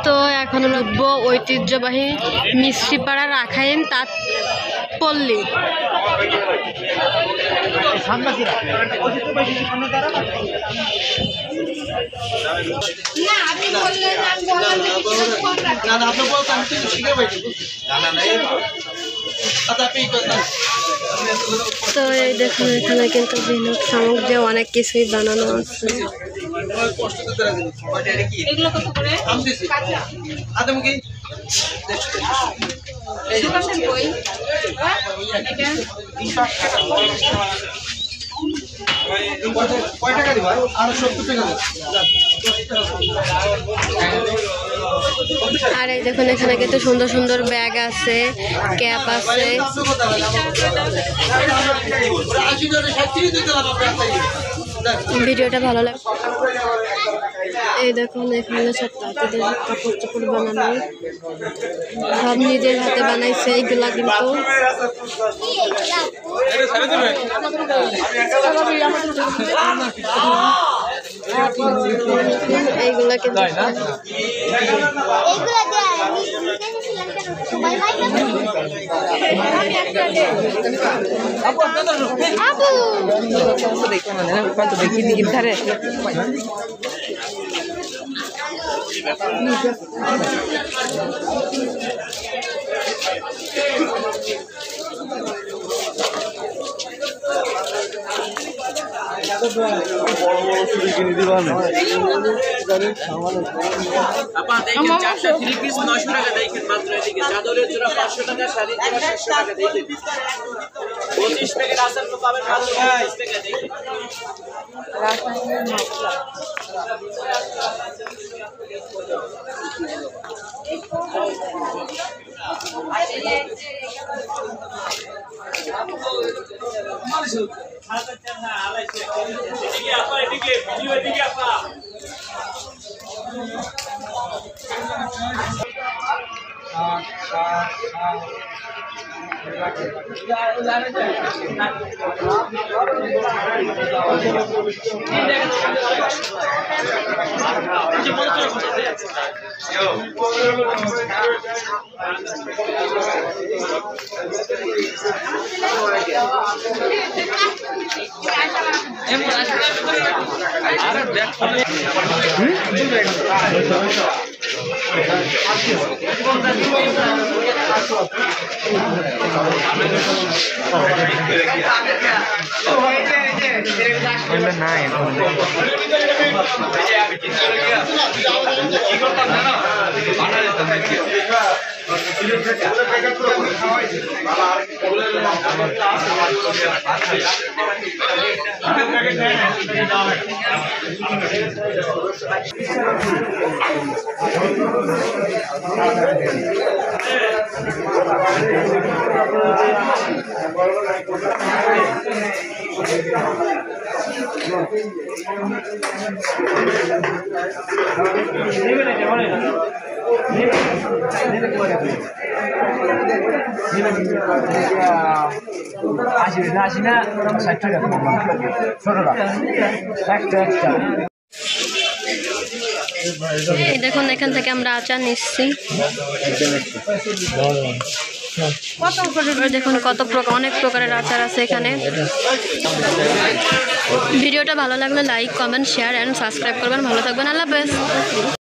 তো এখন উঠবো ঐতিহ্যবাহী মিষ্টিপাড়া রাখাইন তাঁত পল্লী। তো এই দেখুন এখানে কিন্তু বিনোদ সামগ্রী অনেক কিছুই বানানো আছে। আর এই দেখুন এখানে কিন্তু সুন্দর সুন্দর ব্যাগ আছে, ক্যাপ আছে। ভিডিওটা ভালো লাগে। এই দেখুন এখানে সব তাঁতিদের কাপড় চোপড় বানানো, সব নিজের হাতে বানাইছে এইগুলা। কিন্তু এইগুলা কিন্তু দেখি দিকে ধারে চারটা 3 পিস 900 টাকা দেখেন মাত্র। এদিকে চাদরের জোড়া 500 টাকা, শাড়ির জোড়া 700 টাকা দেখেন। 25 প্যাকেট আসার তো পাবেন মাত্র 25 টাকা দেখেন। এই দেখুন এখান থেকে আমরা আচার নিচ্ছি। দেখুন কত প্রকার, অনেক প্রকারের আচার আছে এখানে। ভিডিওটা ভালো লাগলে like, comment, share and subscribe করবেন। ভালো থাকবেন, আল্লাহ হাফেজ।